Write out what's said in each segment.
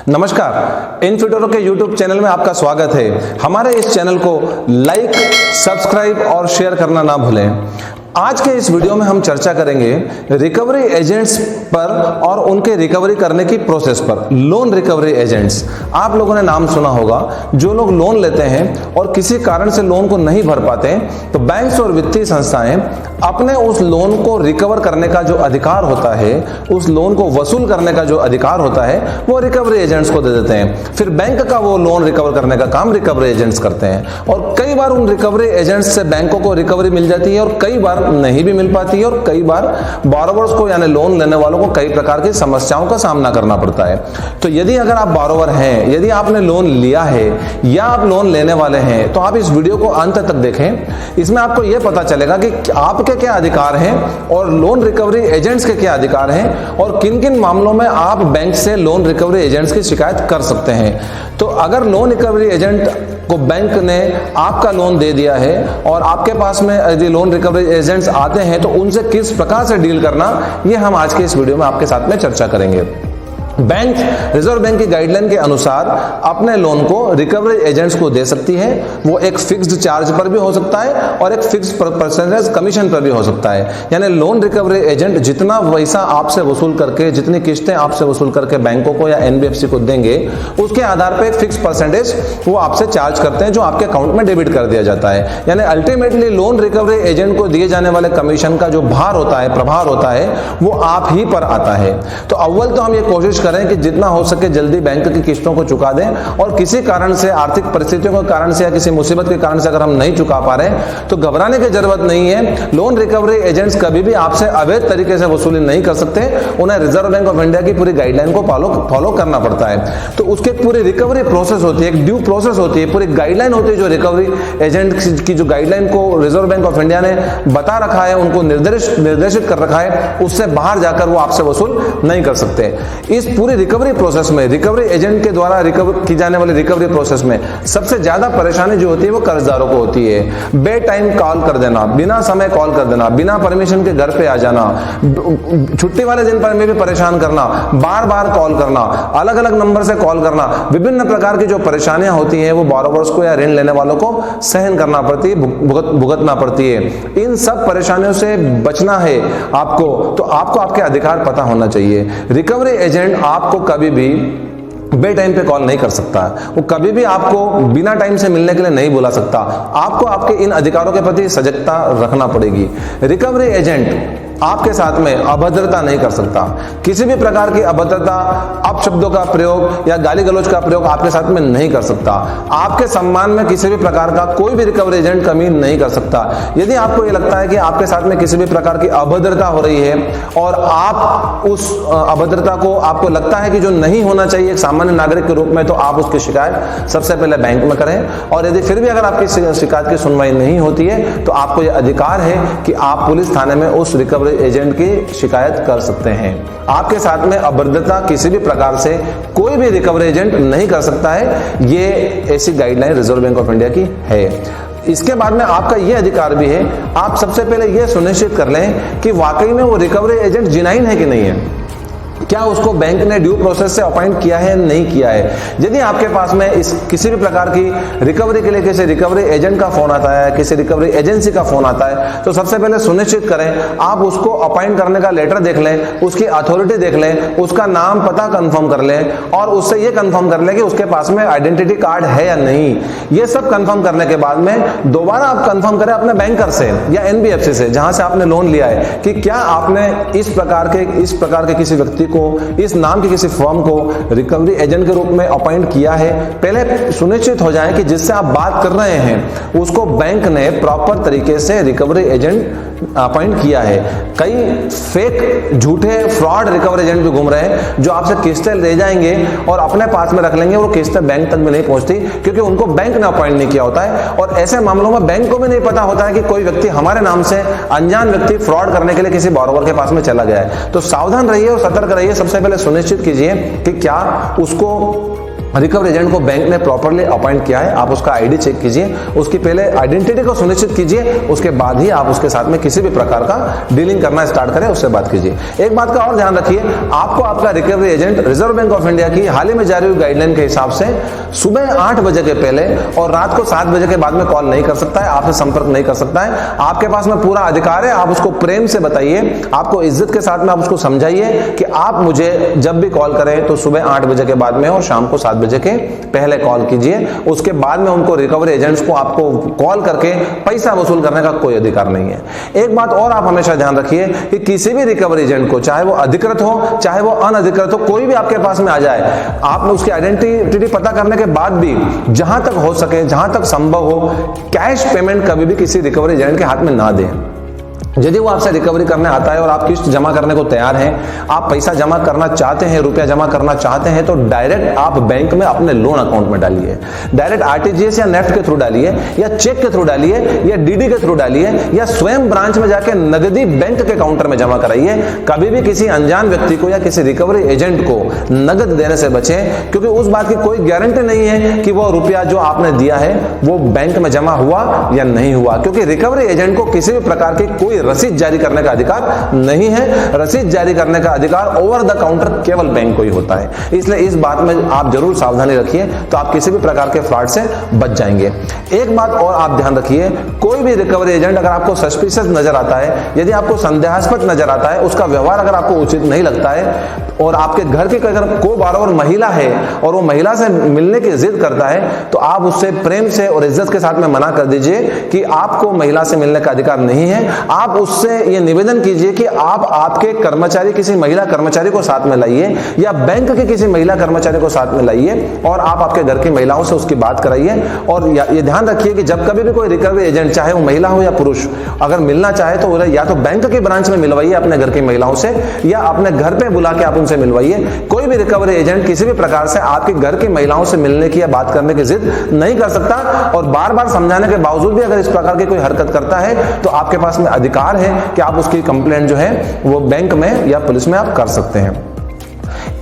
नमस्कार, इन्फिटोरो के YouTube channel में आपका स्वागत है। हमारे इस चैनल को लाइक, सब्सक्राइब और शेयर करना ना भूलें। आज के इस वीडियो में हम चर्चा करेंगे रिकवरी एजेंट्स पर और उनके रिकवरी करने की प्रोसेस पर। लोन रिकवरी एजेंट्स, आप लोगों ने नाम सुना होगा। जो लोग लोन लेते हैं और किसी कारण से लोन को नहीं भर पाते, तो बैंक्स और वित्तीय संस्थाएं अपने उस लोन को रिकवर करने का जो अधिकार होता है, उस लोन को वसूल करने का जो अधिकार होता है, वो रिकवरी एजेंट्स को दे देते हैं। फिर बैंक का वो लोन रिकवर करने का काम रिकवरी एजेंट्स करते हैं और कई बार उन रिकवरी एजेंट्स से बैंकों को रिकवरी मिल जाती है और कई बार नहीं भी मिल पाती है और कई बार बोरोवर्स को यानी लोन लेने वालों को कई प्रकार की समस्याओं का सामना करना पड़ता है। तो यदि अगर आप बोरोवर हैं, यदि आपने लोन लिया है या आप लोन लेने वाले हैं, तो आप इस वीडियो को अंत तक देखें। इसमें आपको यह पता चलेगा कि आपके क्या अधिकार हैं और लोन रिकवरी एजेंट्स के क्या अधिकार हैं और किन किन मामलों में आप बैंक से लोन रिकवरी एजेंट्स की शिकायत कर सकते हैं। तो अगर लोन रिकवरी एजेंट को बैंक ने आपका लोन दे दिया है और आपके पास में यदि लोन रिकवरी एजेंट्स आते हैं, तो उनसे किस प्रकार से डील करना, ये हम आज के इस वीडियो में आपके साथ में चर्चा करेंगे। बैंक रिजर्व बैंक की गाइडलाइन के अनुसार अपने लोन को रिकवरी एजेंट्स को दे सकती है। वो एक फिक्स्ड चार्ज पर भी हो सकता है और एक फिक्स्ड परसेंटेज कमीशन पर भी हो सकता है। यानी लोन रिकवरी एजेंट जितना पैसा आपसे वसूल करके, जितनी किस्तें आपसे वसूल करके बैंकों को या एनबीएफसी को देंगे, उसके आधार पर एक फिक्स परसेंटेज वो आपसे चार्ज करते हैं, जो आपके अकाउंट में डेबिट कर दिया जाता है। यानी अल्टीमेटली लोन रिकवरी एजेंट को दिए जाने वाले कमीशन का जो भार होता है, प्रभार होता है, वो आप ही पर आता है। तो अव्वल तो हम ये कोशिश करें कि जितना हो सके जल्दी बैंक की किस्तों को चुका दें और किसी कारण से, आर्थिक परिस्थितियों के कारण से या किसी मुसीबत के कारण से अगर हम नहीं चुका पा रहे, तो घबराने की जरूरत नहीं है। लोन रिकवरी एजेंट्स कभी भी आपसे अवैध तरीके से वसूली नहीं कर सकते। उन्हें रिजर्व बैंक ऑफ इंडिया की पूरी गाइडलाइन को फॉलो करना पड़ता है। तो उसके पूरी रिकवरी प्रोसेस होती है, एक ड्यू प्रोसेस होती है, पूरी गाइडलाइन होती है। जो रिकवरी एजेंट की जो गाइडलाइन को रिजर्व बैंक ऑफ इंडिया ने बता रखा है, उनको निर्देशित कर रखा है, उससे बाहर जाकर वो आपसे वसूल नहीं कर सकते। इस पूरी रिकवरी प्रोसेस में, रिकवरी एजेंट के द्वारा रिकवर की जाने वाली रिकवरी प्रोसेस में सबसे ज्यादा परेशानी जो होती है वो कर्जदारों को होती है। बे टाइम कॉल कर देना, बिना समय कॉल कर देना, बिना परमिशन के घर पे आ जाना, छुट्टी वाले दिन पर में भी परेशान करना, बार बार कॉल करना, अलग अलग नंबर से कॉल करना, विभिन्न प्रकार की जो परेशानियां होती हैं वो बोरोवर्स को या ऋण लेने वालों को सहन करना पड़ती है, भुगतना पड़ती है। इन सब परेशानियों से बचना है आपको, तो आपको आपके अधिकार पता होना चाहिए। रिकवरी एजेंट आपको कभी भी बे टाइम पे कॉल नहीं कर सकता। वो कभी भी आपको बिना टाइम से मिलने के लिए नहीं बुला सकता। आपको आपके इन अधिकारों के प्रति सजगता रखना पड़ेगी। रिकवरी एजेंट आपके साथ में अभद्रता नहीं कर सकता। किसी भी प्रकार की अभद्रता, अपशब्दों का प्रयोग या गाली गलौज का प्रयोग आपके साथ में नहीं कर सकता। आपके सम्मान में किसी भी प्रकार का कोई भी रिकवरी एजेंट कमी नहीं कर सकता। यदि आपको ये लगता है कि आपके साथ में किसी भी प्रकार की अभद्रता हो रही है और आप उस अभद्रता को, आपको लगता है कि जो नहीं होना चाहिए एक सामान्य नागरिक के रूप में, तो आप उसकी शिकायत सबसे पहले बैंक में करें। और यदि फिर भी अगर आपकी शिकायत की सुनवाई नहीं होती है, तो आपको यह अधिकार है कि आप पुलिस थाने में उस रिकवरी एजेंट की शिकायत कर सकते हैं। आपके साथ में अभद्रता किसी भी प्रकार से कोई भी रिकवरी एजेंट नहीं कर सकता है। ये ऐसी guideline reserve bank of India की है। इसके बाद में आपका यह अधिकार भी है, आप सबसे पहले यह सुनिश्चित कर लें कि वाकई में वो रिकवरी एजेंट जेन्युइन है कि नहीं है। क्या उसको बैंक ने ड्यू प्रोसेस से अपॉइंट किया है, नहीं किया है। यदि आपके पास में इस किसी भी प्रकार की रिकवरी के लिए किसी रिकवरी एजेंट का फोन आता है, किसी रिकवरी एजेंसी का फोन आता है, तो सबसे पहले सुनिश्चित करें आप उसको अपॉइंट करने का लेटर देख लें, उसकी अथॉरिटी देख लें, उसका नाम पता कंफर्म कर लें और उससे ये कंफर्म कर लें कि उसके पास में आइडेंटिटी कार्ड है या नहीं। ये सब कंफर्म करने के बाद में दोबारा आप कंफर्म करें अपने बैंकर से या एनबीएफसी से, जहां से आपने लोन लिया है, कि क्या आपने इस प्रकार के किसी व्यक्ति को, इस नाम के किसी फर्म को रिकवरी एजेंट के रूप में अपॉइंट किया है। पहले सुनिश्चित हो जाए कि जिससे आप बात कर रहे हैं उसको बैंक ने प्रॉपर तरीके से रिकवरी एजेंट अपॉइंट किया है। कई फेक, झूठे, फ्रॉड रिकवरी एजेंट भी घूम रहे हैं जो आपसे किस्तें ले जाएंगे और अपने पास में रख लेंगे। वो किस्तें बैंक तक भी नहीं पहुंचती क्योंकि उनको बैंक ने अपॉइंट नहीं किया होता है। और ऐसे मामलों में बैंक को भी नहीं पता होता है कि कोई व्यक्ति हमारे नाम से, अनजान व्यक्ति फ्रॉड करने के लिए किसी बोरोवर के पास में चला गया है। तो सावधान रहिए और सतर्क रहिए। सबसे पहले सुनिश्चित कीजिए कि क्या उसको रिकवरी एजेंट को बैंक ने प्रॉपर्ली अपॉइंट किया है, आप उसका आईडी चेक कीजिए, उसकी पहले आइडेंटिटी को सुनिश्चित कीजिए, उसके बाद ही आप उसके साथ में किसी भी प्रकार का डीलिंग करना स्टार्ट करें, उससे बात कीजिए। एक बात का और ध्यान रखिए, आपको आपका recovery agent reserve bank of India की हाल ही में जारी हुई गाइडलाइन के हिसाब से सुबह 8 बजे के पहले और रात को 7 बजे के बाद में कॉल नहीं कर सकता है, आपसे संपर्क नहीं कर सकता है। आपके पास में पूरा अधिकार है, आप उसको प्रेम से बताइए, आपको इज्जत के साथ में आप उसको समझाइए कि आप मुझे जब भी कॉल करें तो सुबह 8 बजे के बाद में और शाम को 7 बजे के पहले कॉल कीजिए। उसके बाद में उनको रिकवरी एजेंट्स को आपको कॉल करके पैसा वसूल करने का कोई अधिकार नहीं है। एक बात और आप हमेशा ध्यान रखिए कि किसी भी रिकवरी एजेंट को, चाहे वो अधिकृत हो चाहे वो अनधिकृत हो, कोई भी आपके पास में आ जाए, आपने उसकी आइडेंटिटी पता करने के बाद भी जहां तक हो सके, जहां तक संभव हो, कैश पेमेंट कभी भी किसी रिकवरी एजेंट के हाथ में ना दें। यदि वो आपसे रिकवरी करने आता है और आप किस्त जमा करने को तैयार हैं, आप पैसा जमा करना चाहते हैं, रुपया जमा करना चाहते हैं, तो डायरेक्ट आप बैंक में अपने लोन अकाउंट में डालिए। डायरेक्ट आरटीजीएस या नेफ्ट के थ्रू डालिए, या चेक के थ्रू डालिए, या डीडी के थ्रू डालिए, या स्वयं ब्रांच में जाके नगदी बैंक के काउंटर में जमा कराइए। कभी भी किसी अनजान व्यक्ति को या किसी रिकवरी एजेंट को नगद देने से बचें, क्योंकि उस बात की कोई गारंटी नहीं है कि वो रुपया जो आपने दिया है वो बैंक में जमा हुआ या नहीं हुआ, क्योंकि रिकवरी एजेंट को किसी भी प्रकार की कोई रसीद जारी करने का अधिकार नहीं है। रसीद जारी करने का अधिकार ओवर द काउंटर केवल बैंक को ही होता है। इसलिए इस बात में आप जरूर सावधानी रखिए, तो आप किसी भी प्रकार के फ्रॉड से बच जाएंगे। एक बात और आप ध्यान रखिए, कोई भी रिकवरी एजेंट अगर आपको सस्पिशियस नजर आता है, यदि आपको संदेहास्पद नजर आता है, उसका व्यवहार अगर आपको उचित नहीं लगता है, और आपके घर की अगर को बारोबार महिला है और वो महिला से मिलने की जिद करता है, तो आप उससे प्रेम से और इज्जत के साथ में मना कर दीजिए कि आपको महिला से मिलने का अधिकार नहीं है। आप उससे ये निवेदन कीजिए कि आप आपके कर्मचारी, किसी महिला कर्मचारी को साथ में लाइए, या बैंक के किसी महिला कर्मचारी को साथ में लाइए, और आप आपके घर की महिलाओं से उसकी बात कराइए। और ये ध्यान रखिए कि जब कभी भी कोई रिकवरी एजेंट, चाहे वो महिला हो या पुरुष, अगर मिलना चाहे तो या तो बैंक के ब्रांच में मिलवाइए अपने घर की महिलाओं से, या अपने घर पे बुला के आप उनसे मिलवाइए। कोई भी रिकवरी एजेंट किसी भी प्रकार से आपके घर की महिलाओं से मिलने की या बात करने की जिद नहीं कर सकता, और बार बार समझाने के बावजूद भी अगर इस प्रकार की कोई हरकत करता है तो आपके पास में अधिकार है कि आप उसकी कंप्लेंट जो है वो बैंक में या पुलिस में आप कर सकते हैं।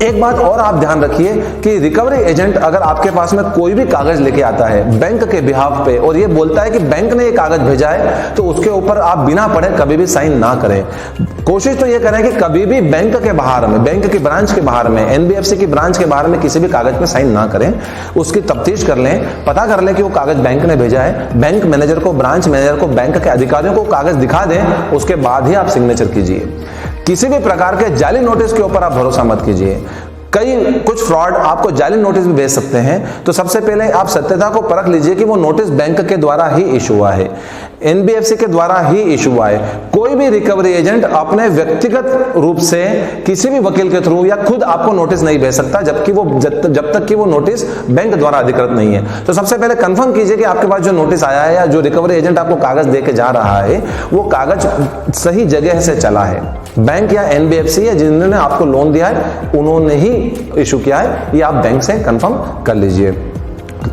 एक बात और आप ध्यान रखिए कि रिकवरी एजेंट अगर आपके पास में कोई भी कागज लेके आता है बैंक के बिहाफ पे, और ये बोलता है कि बैंक ने ये कागज भेजा है, तो उसके ऊपर आप बिना पढ़े कभी भी साइन ना करें। कोशिश तो ये करें कि कभी भी बैंक के बाहर में, बैंक की ब्रांच के बाहर में, एनबीएफसी की ब्रांच के बाहर में किसी भी कागज पे साइन ना करें। उसकी तफ्तीश कर लें, पता कर लें कि वो कागज बैंक ने भेजा है। बैंक मैनेजर को, ब्रांच मैनेजर को, बैंक के अधिकारियों को कागज दिखा दें, उसके बाद ही आप सिग्नेचर कीजिए। किसी भी प्रकार के जाली नोटिस के ऊपर आप भरोसा मत कीजिए। कुछ फ्रॉड आपको जाली नोटिस भी भेज सकते हैं, तो सबसे पहले आप सत्यता को परख लीजिए कि वो नोटिस बैंक के द्वारा ही इशू हुआ है, एनबीएफसी के द्वारा ही इशू हुआ है। कोई भी रिकवरी एजेंट अपने व्यक्तिगत रूप से किसी भी वकील के थ्रू या खुद आपको नोटिस नहीं भेज सकता, जब तक कि वो नोटिस बैंक द्वारा अधिकृत नहीं है। तो सबसे पहले कंफर्म कीजिए कि आपके पास जो नोटिस आया है या जो रिकवरी एजेंट आपको कागज देके जा रहा है वो कागज सही जगह से चला है। बैंक या एनबीएफसी या जिन्होंने आपको लोन दिया है उन्होंने ही इशू किया है, ये आप बैंक से कंफर्म कर लीजिए।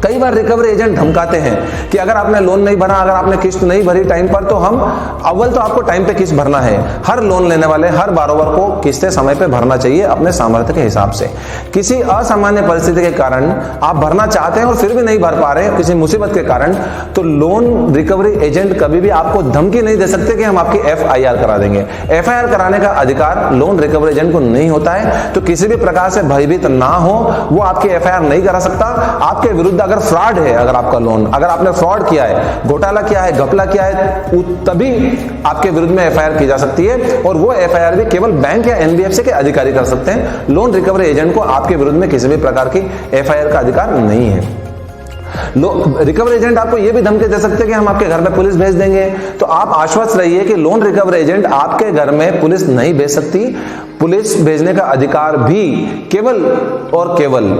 कई बार रिकवरी एजेंट धमकाते हैं कि अगर आपने लोन नहीं भरा, अगर आपने किस्त नहीं भरी टाइम पर, तो हम अव्वल तो आपको टाइम पे किस्त भरना है। हर लोन लेने वाले, हर बारोबार को किस्तें समय पे भरना चाहिए अपने सामर्थ्य के हिसाब से। किसी असामान्य परिस्थिति के कारण आप भरना चाहते हैं और फिर भी नहीं भर पा रहे हैं किसी मुसीबत के कारण, तो लोन रिकवरी एजेंट कभी भी आपको धमकी नहीं दे सकते कि हम आपकी एफआईआर करा देंगे। एफआईआर कराने का अधिकार लोन रिकवरी एजेंट को नहीं होता है, तो किसी भी प्रकार से भयभीत ना हो, वो आपकी एफआईआर नहीं करा सकता। आपके विरुद्ध अगर फ्रॉड है, अगर आपका लोन, अगर आपने फ्रॉड किया है, घोटाला किया है, घपला किया है, तभी आपके विरुद्ध में एफआईआर की जा सकती है, और वो एफआईआर भी केवल बैंक या एनबीएफसी के अधिकारी कर सकते हैं। लोन रिकवरी एजेंट को आपके विरुद्ध में किसी भी प्रकार की एफआईआर का अधिकार नहीं है। रिकवरी एजेंट आपको यह भी धमकी दे सकते हैं कि हम आपके घर में पुलिस भेज देंगे, तो आप आश्वस्त रहिए कि लोन रिकवरी एजेंट आपके घर में पुलिस नहीं भेज सकती। पुलिस भेजने का अधिकार भी केवल और केवल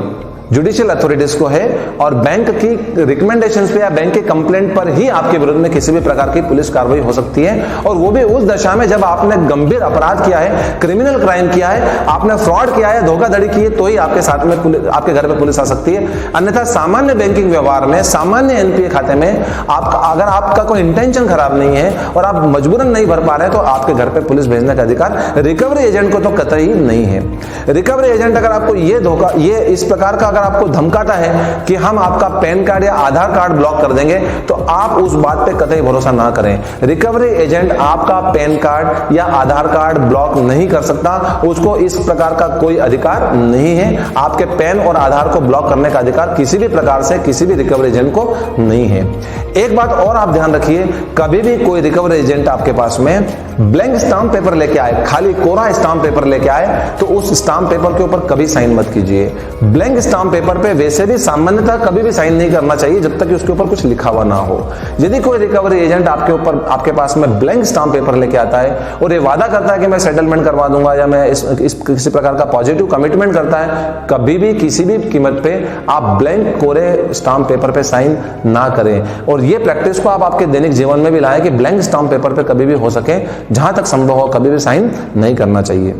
जुडिशियल अथॉरिटीज को है, और बैंक की रिकमेंडेशंस पे या बैंक के कंप्लेंट पर ही आपके विरुद्ध में किसी भी प्रकार की पुलिस कार्रवाई हो सकती है, और वो भी उस दशा में जब आपने गंभीर अपराध किया है, क्रिमिनल क्राइम किया है, आपने फ्रॉड किया है, धोखाधड़ी की है, तो ही आपके साथ में आपके घर पे पुलिस आ सकती है। अन्यथा सामान्य बैंकिंग व्यवहार में, सामान्य एनपीए खाते में अगर आपका कोई इंटेंशन खराब नहीं है और आप मजबूरन नहीं भर पा रहे हैं, तो आपके घर पे पुलिस भेजने का अधिकार रिकवरी एजेंट को तो कतई नहीं है। रिकवरी एजेंट अगर आपको ये इस प्रकार का अगर आपको धमकाता है कि हम आपका पैन कार्ड या आधार कार्ड ब्लॉक कर देंगे, तो आप उस बात पे कतई भरोसा ना करें। रिकवरी एजेंट आपका पैन कार्ड या आधार कार्ड ब्लॉक नहीं कर सकता, उसको इस प्रकार का कोई अधिकार नहीं है। आपके पैन और आधार को ब्लॉक करने का अधिकार किसी भी प्रकार से किसी भी रिकवरी एजेंट को नहीं है। एक बात और आप ध्यान रखिए, कभी भी कोई रिकवरी एजेंट आपके पास में ब्लैंक स्टाम्प पेपर लेके आए, खाली कोरा स्टाम्प पेपर लेके आए, तो उस स्टाम्प पेपर के ऊपर कभी साइन मत कीजिए। ब्लैंक स्टाम्प पेपर पे वैसे भी सामान्यतः कभी भी साइन नहीं करना चाहिए जब तक कि उसके ऊपर कुछ लिखा हुआ ना हो। यदि कोई रिकवरी एजेंट आपके पास में ब्लैंक स्टाम्प पेपर लेके आता है और ये वादा करता है कि मैं सेटलमेंट करवा दूंगा या मैं इस किसी प्रकार का पॉजिटिव कमिटमेंट करता है, कभी भी किसी भी कीमत पे आप ब्लैंक कोरे स्टाम्प पेपर पे साइन ना करें। और ये प्रैक्टिस को आप आपके दैनिक जीवन में भी लाएं कि ब्लैंक स्टाम्प पेपर पे कभी भी हो सके, जहां तक संभव हो, कभी भी साइन नहीं करना चाहिए।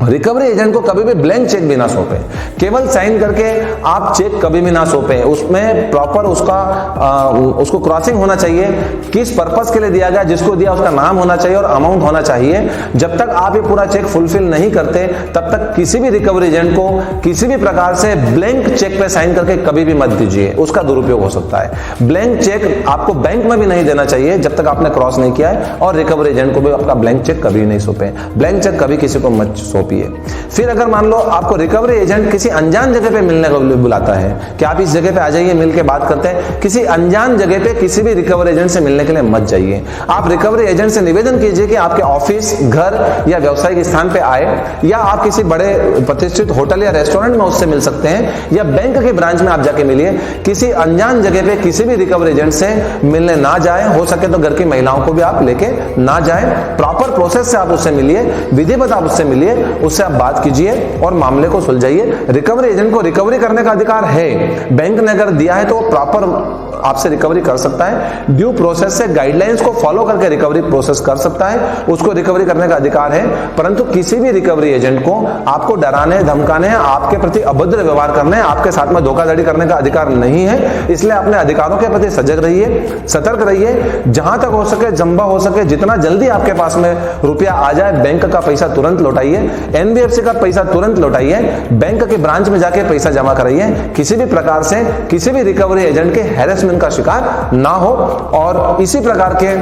रिकवरी एजेंट को कभी भी ब्लैंक चेक भी ना सौंपे, केवल साइन करके आप चेक कभी भी ना सौंपे। उसमें प्रॉपर उसको क्रॉसिंग होना चाहिए, किस पर्पस के लिए दिया गया, जिसको दिया उसका नाम होना चाहिए और अमाउंट होना चाहिए। जब तक आप ये पूरा चेक फुलफिल नहीं करते, तब तक किसी भी रिकवरी एजेंट को किसी भी प्रकार से ब्लैंक चेक पे साइन करके कभी भी मत दीजिए, उसका दुरुपयोग हो सकता है। ब्लैंक चेक आपको बैंक में भी नहीं देना चाहिए जब तक आपने क्रॉस नहीं किया है, और रिकवरी एजेंट को भी आपका ब्लैंक चेक कभी नहीं सौंपे। ब्लैंक चेक कभी किसी को मत सौंपिए। फिर अगर मान लो आपको रिकवरी एजेंट किसी अनजान जगह पे मिलने को बुलाता है कि आप इस जगह पे आ जाइए, मिल के बात करते हैं, किसी अनजान जगह पे किसी भी रिकवरी एजेंट से मिलने के लिए मत जाइए। आप रिकवरी एजेंट से निवेदन कीजिए कि आपके ऑफिस, घर या व्यावसायिक स्थान पे आए, या आप किसी बड़े प्रतिष्ठित होटल या रेस्टोरेंट में उससे मिल सकते हैं, या बैंक के ब्रांच में आप जाके मिलिए। किसी अनजान जगह पे किसी भी रिकवरी एजेंट से मिलने ना जाए, हो सके तो घर की महिलाओं को भी आप लेके ना जाए। प्रॉपर प्रोसेस से आप उससे मिलिए, विधिवत आप उससे मिलिए, उससे आप बात कीजिए और मामले को सुलझाइए। रिकवरी एजेंट को रिकवरी करने का अधिकार है, बैंक ने अगर दिया है तो वो प्रॉपर आपसे रिकवरी कर सकता है। ड्यू प्रोसेस से गाइडलाइंस को फॉलो करके रिकवरी प्रोसेस कर सकता है, उसको रिकवरी करने का अधिकार है। परंतु किसी भी रिकवरी एजेंट को आपको डराने, धमकाने, आपके प्रति अभद्र व्यवहार करने, आपके साथ में धोखाधड़ी करने का अधिकार नहीं है। इसलिए अपने अधिकारों के प्रति सजग रहिए, सतर्क रहिए। जहां तक हो सके, जंबा हो सके, जितना जल्दी आपके पास में रुपया आ जाए, बैंक का पैसा तुरंत लौटाइए, एनबीएफसी का पैसा तुरंत लौटाइए, बैंक के ब्रांच में जाके पैसा जमा कराइए। किसी भी प्रकार से किसी भी रिकवरी एजेंट के हैरेसमेंट का शिकार ना हो। और इसी प्रकार के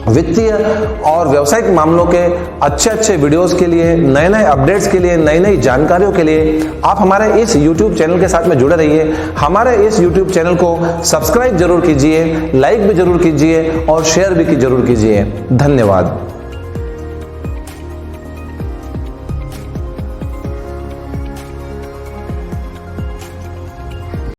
वित्तीय और व्यवसायिक मामलों के अच्छे वीडियोस के लिए, नए अपडेट्स के लिए, नई जानकारियों के लिए आप हमारे इस YouTube चैनल के साथ में जुड़े रहिए। हमारे इस YouTube चैनल को सब्सक्राइब जरूर कीजिए, लाइक भी जरूर कीजिए और शेयर भी जरूर कीजिए। धन्यवाद।